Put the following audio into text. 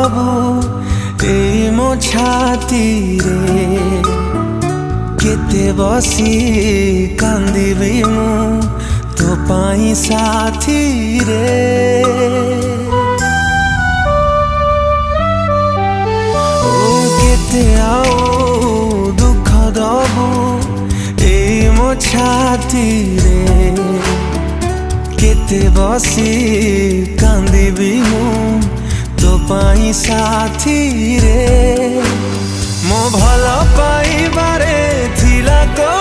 दबू ए मो छाती रे केते बसी कांदिबी मु तो पाई साथी रे ओ केते आओ दुख दबू ए मो छाती रे केते बसी कांदिबी मु तो पाई साथी रे मो भल पाइबारे थिला को